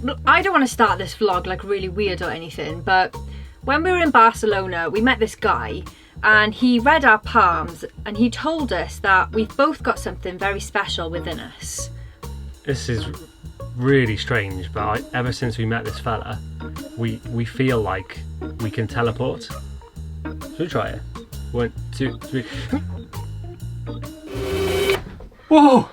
Look, I don't want to start this vlog like really weird or anything, but when we were in Barcelona, we met this guy and he read our palms and he told us that we've both got something very special within us. This is really strange, but ever since we met this fella, we feel like we can teleport. Should we try it? 1, 2, 3. Whoa!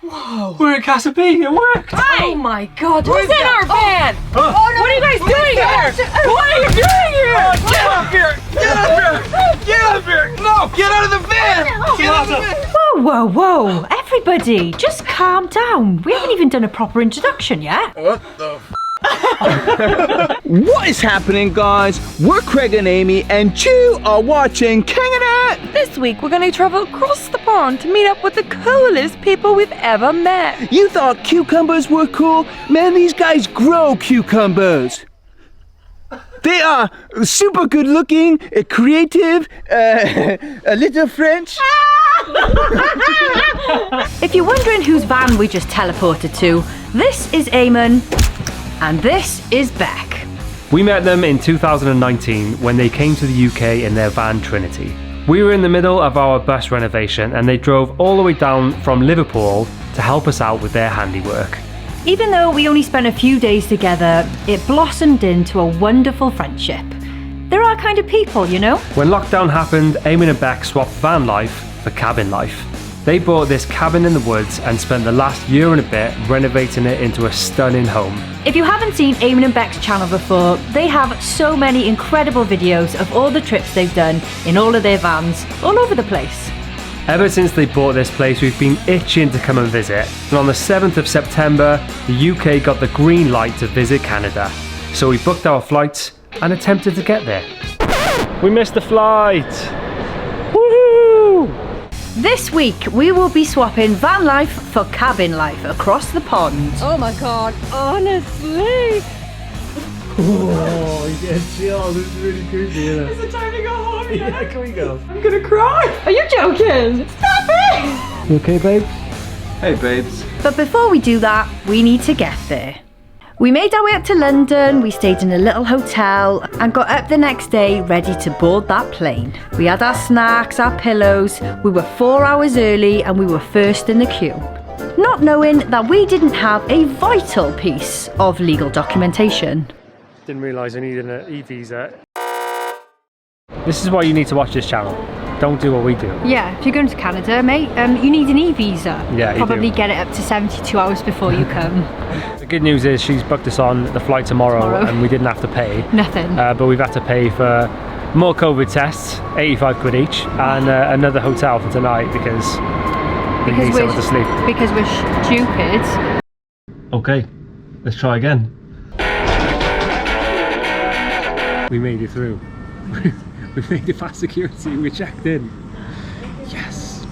Whoa! We're in Casa B, it worked! Hey! Oh my god, who's in our van? Oh no, what are you guys doing here? What are you doing here? Get up here! Get up here! Get up here! No! Get out of the van! Get out of the van! Whoa, whoa, whoa! Everybody, just calm down. We haven't even done a proper introduction yet. What the f? What is happening, guys? We're Craig and Amy, and you are watching King of It! This week we're going to travel across the pond to meet up with the coolest people we've ever met. You thought cucumbers were cool? Man, these guys grow cucumbers. They are super good looking, creative, a little French. If you're wondering whose van we just teleported to, this is Eamon and this is Bec. We met them in 2019 when they came to the UK in their van Trinity. We were in the middle of our bus renovation and they drove all the way down from Liverpool to help us out with their handiwork. Even though we only spent a few days together, it blossomed into a wonderful friendship. They're our kind of people, you know? When lockdown happened, Eamon and Bec swapped van life for cabin life. They bought this cabin in the woods and spent the last year and a bit renovating it into a stunning home. If you haven't seen Eamon and Bec's channel before, they have so many incredible videos of all the trips they've done in all of their vans, all over the place. Ever since they bought this place, we've been itching to come and visit. And on the 7th of September, the UK got the green light to visit Canada. So we booked our flights and attempted to get there. We missed the flight! Woohoo! This week, we will be swapping van life for cabin life across the pond. Oh my god, honestly. Oh, you get chills. This is really creepy, isn't it? Is it time to go home? Yeah, can we go? I'm gonna cry. Are you joking? Stop it! You okay, babes? Hey, babes. But before we do that, we need to get there. We made our way up to London, we stayed in a little hotel and got up the next day ready to board that plane. We had our snacks, our pillows, we were 4 hours early and we were first in the queue. Not knowing that we didn't have a vital piece of legal documentation. Didn't realise I needed an e-visa. This is why you need to watch this channel. Don't do what we do. Yeah, if you're going to Canada, mate, you need an e-visa. Yeah, you Probably do. get it up to 72 hours before you come. The good news is she's booked us on the flight tomorrow. And we didn't have to pay. Nothing. But we've had to pay for more COVID tests, 85 quid each, and another hotel for tonight because we need someone to sleep. Because we're stupid. Okay, let's try again. We made it through. We made it past security, we checked in. Yes!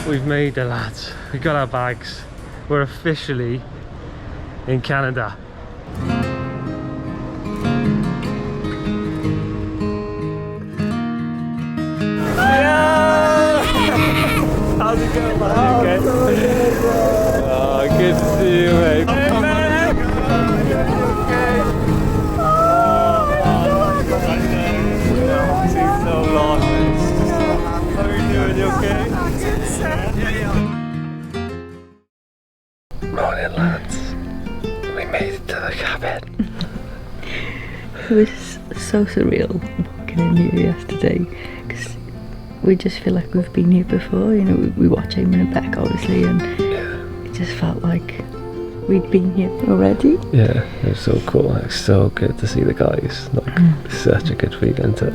We've made it, lads. We got our bags. We're officially in Canada. How's it going, man? Okay. Oh, good to see you, mate. Hey, man. So lost. How are you doing? You okay? Morning, lads. We made it to the cabin. It was so surreal walking in here yesterday because we just feel like we've been here before. You know, we watch Eamon and Bec obviously, and it just felt like we'd been here already. Yeah, it was so cool. It's so good to see the guys. Like, such a good feeling to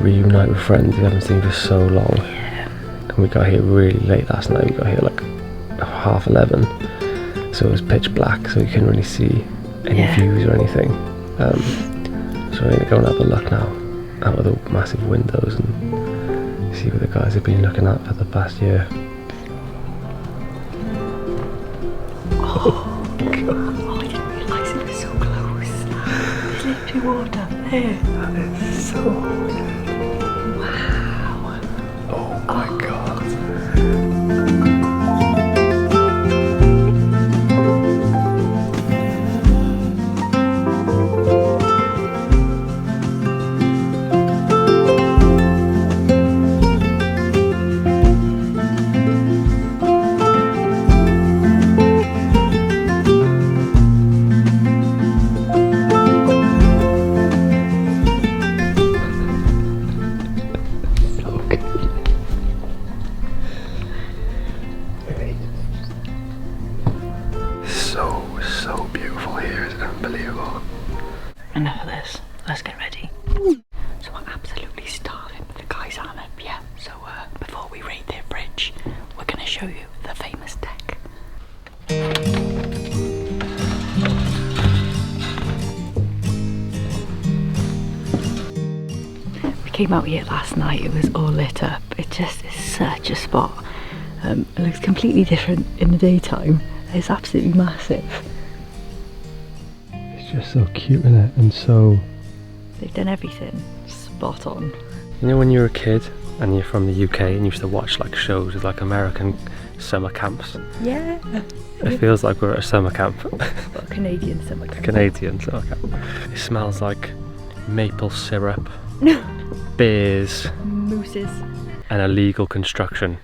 reunite with friends you haven't seen for so long. Yeah. And we got here really late last night. We got here like 11:30, so it was pitch black, so you couldn't really see any views or anything. So we're gonna go and have a look now out of the massive windows and see what the guys have been looking at for the past year. Oh, God. Oh, I didn't realise it was so close. There's literally water there. That is so good. Wow. Oh my God. bridge, we're going to show you the famous deck. We came out here last night, it was all lit up. It just is such a spot. It looks completely different in the daytime. It's absolutely massive. It's just so cute, isn't it? And so... They've done everything spot on. You know when you were a kid and you're from the UK and you used to watch like shows with like American summer camps? Yeah. It feels like we're at a summer camp. Well, Canadian summer camp. Canadian summer camp. It smells like maple syrup, beers, Mooses. and illegal construction.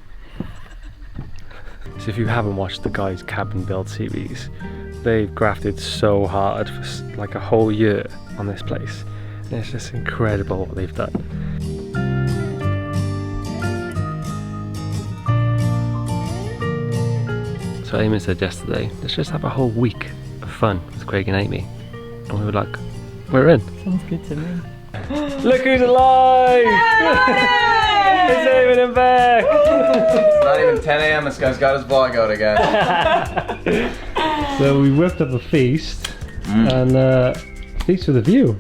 So if you haven't watched the guys' cabin build series, they've grafted so hard for like a whole year on this place. And it's just incredible what they've done. So Eamon said yesterday, let's just have a whole week of fun with Craig and Amy. And we were like, we're in. Sounds good to me. Look who's alive! It's Eamon and Bec! It's not even 10 a.m. This guy's got his vlog out again. So we whipped up a feast, and feast with a view.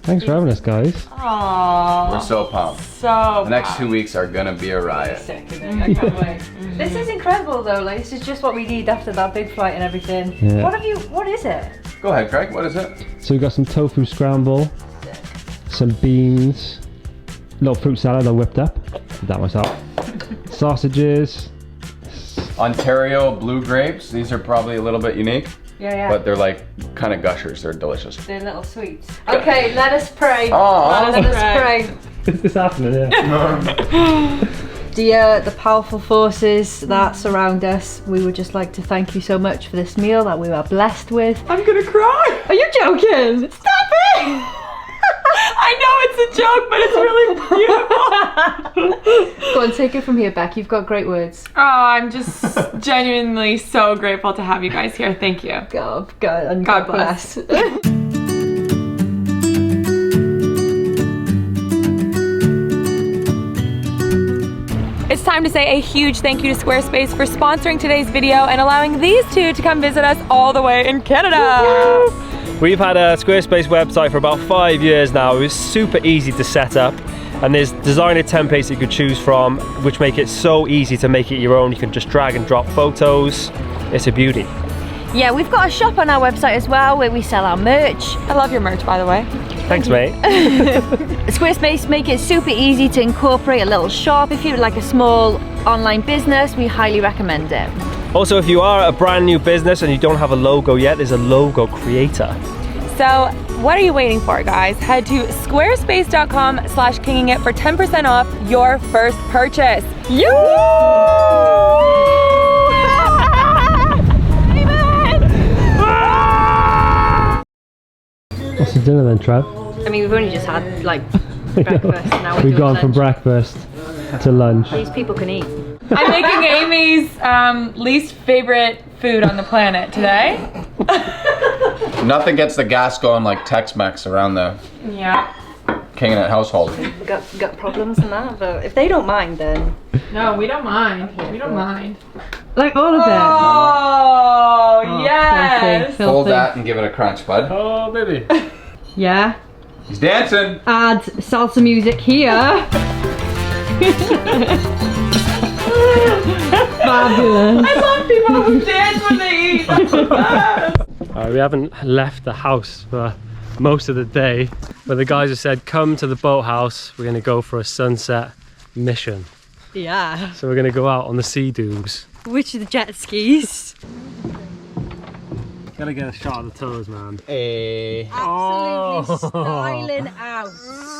Thanks for having us, guys. Aww. We're so pumped. So The next 2 weeks are gonna be a riot. sick, isn't it? I can't wait. This is incredible though, like this is just what we need after that big flight and everything. Yeah. What is it? Go ahead, Craig. What is it? So we got some tofu scramble, some beans, a little fruit salad I whipped up, did that myself. Sausages. Ontario blue grapes. These are probably a little bit unique, Yeah. but they're like kind of gushers. They're delicious. They're little sweets. Okay, let us pray. Aw. Let us pray. Is this happening? Yeah. Dear the powerful forces that surround us, we would just like to thank you so much for this meal that we were blessed with. I'm gonna cry. Are you joking? Stop it! I know it's a joke, but it's really beautiful. Go on, take it from here, Bec. You've got great words. Oh, I'm just genuinely so grateful to have you guys here. Thank you. God bless. It's time to say a huge thank you to Squarespace for sponsoring today's video and allowing these two to come visit us all the way in Canada. We've had a Squarespace website for about 5 years now. It was super easy to set up, and there's designer templates you could choose from, which make it so easy to make it your own. You can just drag and drop photos. It's a beauty. Yeah, we've got a shop on our website as well where we sell our merch. I love your merch, by the way. Thanks, mate. Squarespace make it super easy to incorporate a little shop. If you're like a small online business, we highly recommend it. Also, if you are a brand new business and you don't have a logo yet, there's a logo creator. So what are you waiting for, guys? Head to squarespace.com/kingingit for 10% off your first purchase. What's the dinner then, Trev? I mean, we've only just had like breakfast. Now we're We've doing gone from lunch. breakfast to lunch. These people can eat. I'm making Amy's least favorite food on the planet today. Nothing gets the gas going like Tex-Mex around the Yeah. King and It household. Got problems and that, but if they don't mind, then No, we don't mind. We don't mind. like all of Oh, yes. Fold that and give it a crunch, bud. Oh, baby. Yeah. He's dancing. Add salsa music here. Fabulous. I love people who dance when they eat. That's the best. We haven't left the house for most of the day, but the guys have said, come to the boathouse. We're going to go for a sunset mission. Yeah. So we're going to go out on the sea doos. Which are the jet skis? Gotta get a shot of the toes, man. Hey. Absolutely styling out.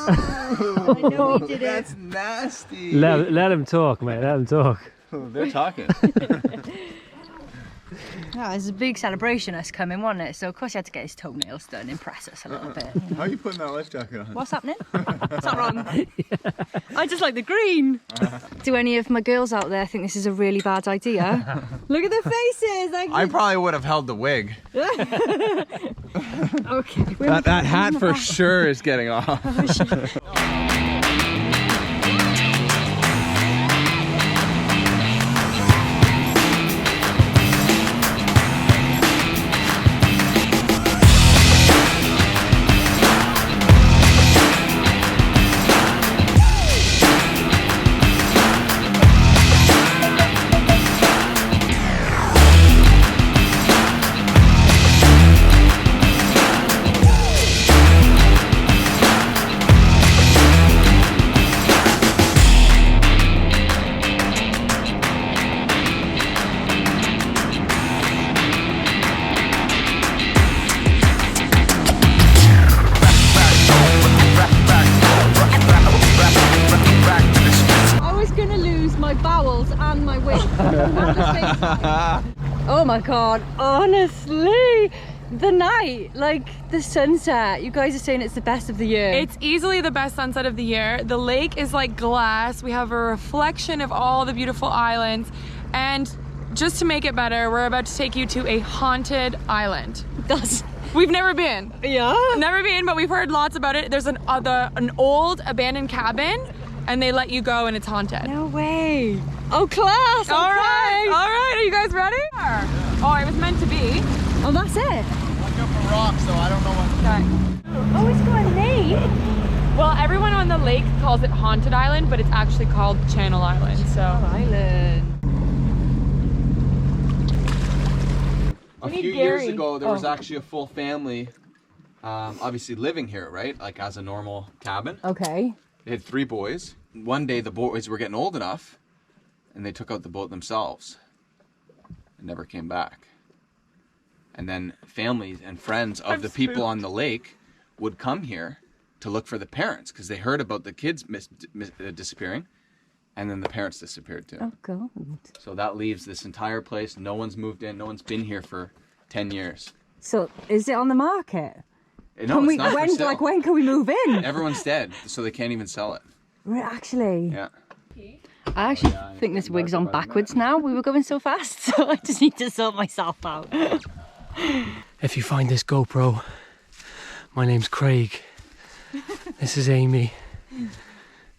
I know he did it. That's nasty. Let him talk, mate. Let him talk. They're talking. Yeah, it's a big celebration us coming, wasn't it? So of course he had to get his toenails done, impress us a little bit. You know. How are you putting that life jacket on? What's happening? What's that wrong? I just like the green. Do any of my girls out there think this is a really bad idea? Look at their faces. I probably would have held the wig. Okay. That hat for sure is getting off. my bowels and my wig. Oh my god, honestly, the night, like the sunset, you guys are saying it's the best of the year. It's easily the best sunset of the year. The lake is like glass. We have a reflection of all the beautiful islands. And just to make it better, we're about to take you to a haunted island. We've never been. Yeah? Never been, but we've heard lots about it. There's an old abandoned cabin, and they let you go and it's haunted. No way. Oh, class. All right, are you guys ready? Oh, it was meant to be. Oh, that's it. Look up a rock, so I don't know what. Okay. Oh, it's got a name. Well, everyone on the lake calls it Haunted Island, but it's actually called Channel Island. So. Island. A few years ago, there was actually a full family, obviously living here, right? Like as a normal cabin. Okay. They had 3 boys. One day, the boys were getting old enough, and they took out the boat themselves and never came back. And then families and friends of the people on the lake would come here to look for the parents because they heard about the kids disappearing, and then the parents disappeared too. Oh god. So that leaves this entire place. No one's moved in. No one's been here for 10 years. So, is it on the market? No, Can we, it's not for sale. when can we move in? Everyone's dead, so they can't even sell it. Right, actually. Yeah. I actually think this wig's on backwards now. We were going so fast, so I just need to sort myself out. If you find this GoPro, my name's Craig. This is Amy.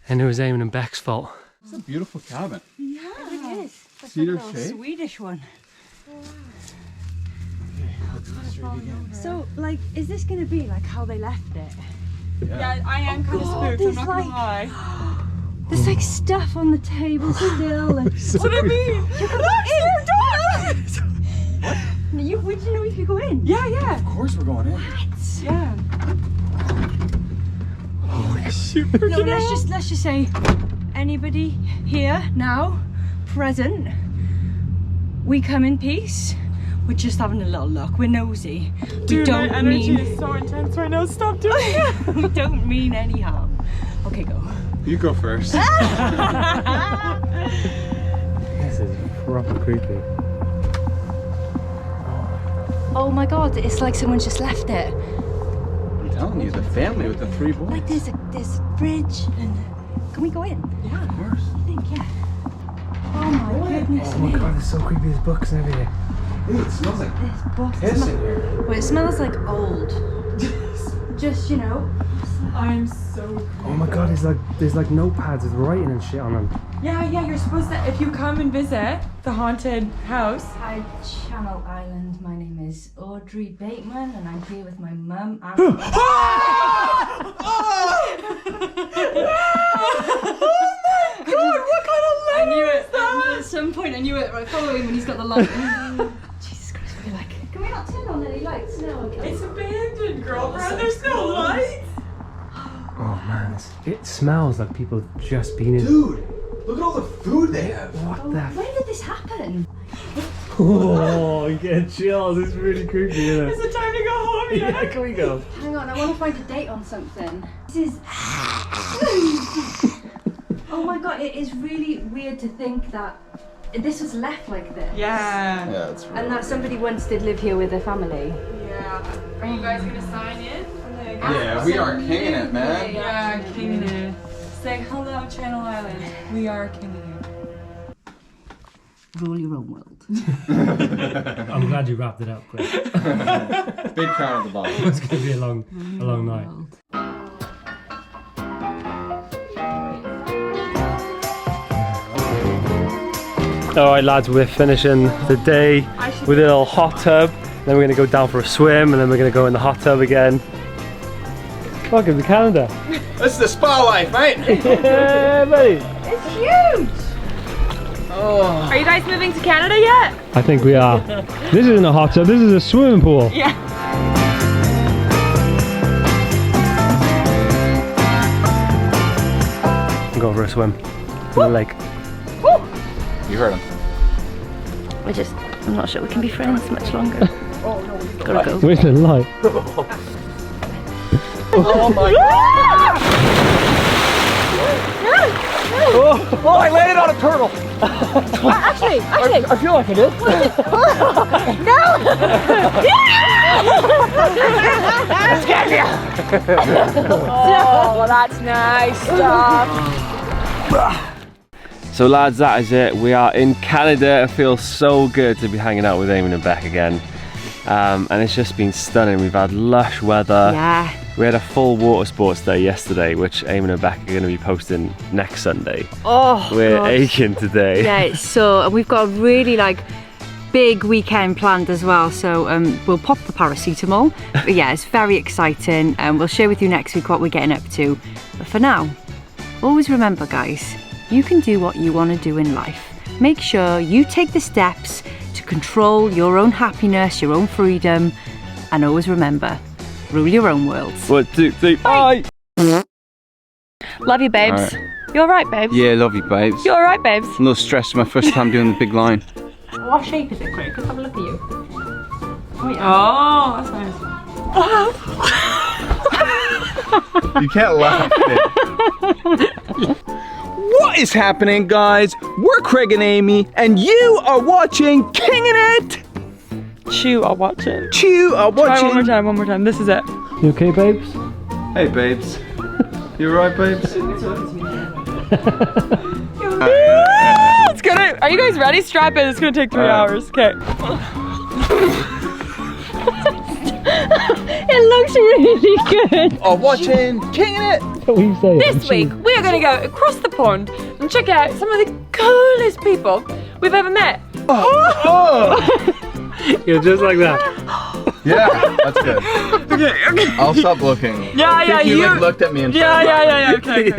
And it was Eamon and Bec's fault. It's a beautiful cabin. Yeah, it is. Cedar Like a little shape. Swedish one. So, like, is this going to be like how they left it? Yeah, I am kind of spooked, I'm not gonna lie. There's like stuff on the table still. And... What do you mean? You can go in! You, would you know if you go in? Yeah, yeah. Of course we're going in. Yeah. No, let's just say, anybody here now, present, we come in peace. We're just having a little look. We're nosy. Dude, we don't my energy mean. is so intense right now. Stop doing it. We don't mean any harm. Okay, go. You go first. This is proper creepy. Oh my god, it's like someone's just left it. I'm telling you, the family with the 3 boys. Like there's a bridge and can we go in? Yeah, of course. I think, yeah. Oh my goodness Oh my me. god, it's so creepy. There's books and everything. Dude, it smells like This box piss in here. well, it smells like old. Just, you know. I'm so. Oh my god, there's like notepads with writing and shit on them. Yeah, you're supposed to, if you come and visit the haunted house. Hi, Channel Island. My name is Audrey Bateman and I'm here with my mum and I knew it. At some point I knew it. Right, follow him when he's got the light. Jesus Christ, we're like, can we not turn on any lights? No, okay. It's abandoned, girlfriend. There's no lights. Oh man, it smells like people have just been in. Dude, look at all the food they have. What the f- When did this happen? Oh, you get chills. It's really creepy, isn't Is it? it time to go home yet? Yeah, can we go? Hang on, I want to find a date on something. This is. Oh my god, it is really weird to think that this was left like this. Yeah. Yeah, that's right. And that somebody once did live here with their family. Yeah. Are you guys gonna sign in? Yeah, we are kinging it, man. Yeah, kinging it. Say hello, Channel Island. We are kinging it. Rule your own world. I'm glad you wrapped it up quick. Big crown at the bottom. It's gonna be a long night. Alright lads, we're finishing the day with a little hot tub. Then we're gonna go down for a swim and then we're gonna go in the hot tub again. Welcome to Canada. This is the spa life, mate. Yeah, buddy. It's huge! Are you guys moving to Canada yet? I think we are. This isn't a hot tub, this is a swimming pool. Yeah. I'm going for a swim in the lake. You heard him. I'm not sure we can be friends much longer. Gotta go. Where's the light? Oh my god! Oh, I landed on a turtle. Actually. I feel like I did. Oh, that's nice stuff. So lads, that is it. We are in Canada. It feels so good to be hanging out with Eamon and Bec again. And it's just been stunning. We've had lush weather. Yeah. We had a full water sports day yesterday, which Eamon and Bec are going to be posting next Sunday. Oh, We're God. aching today. Yeah, it's so, and we've got a really like big weekend planned as well, so we'll pop the paracetamol. But yeah, it's very exciting, and we'll share with you next week what we're getting up to. But for now, always remember guys, you can do what you want to do in life. Make sure you take the steps to control your own happiness, your own freedom, and always remember, rule your own worlds. 1, 2, 3, bye! Love you, babes. All right. You alright, babes? Yeah, love you, babes. You alright, babes? No stress. My first time doing the big line. What shape is it, Craig? Let's have a look at you. Oh, that's nice. You can't laugh. What is happening, guys? We're Craig and Amy, and you are watching Kingin' It. Chew are watching. You are Try watching. one more time. This is it. You okay, babes? Hey, babes. You alright, babes? It's gonna. Are you guys ready? Strap in. It's gonna take 3 hours. Okay. It looks really good. Are watching Kingin' It. This week we are gonna go across the pond and check out some of the coolest people we've ever met. You're just like that. Yeah, that's good. Okay. I'll stop looking. Yeah. You like looked at me and Yeah. Okay.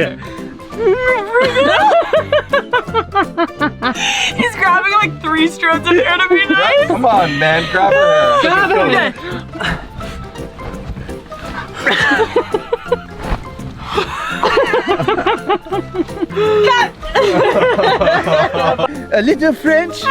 He's grabbing like 3 strands of hair to be nice. Come on, man, grab her hair. Grab him. A little French.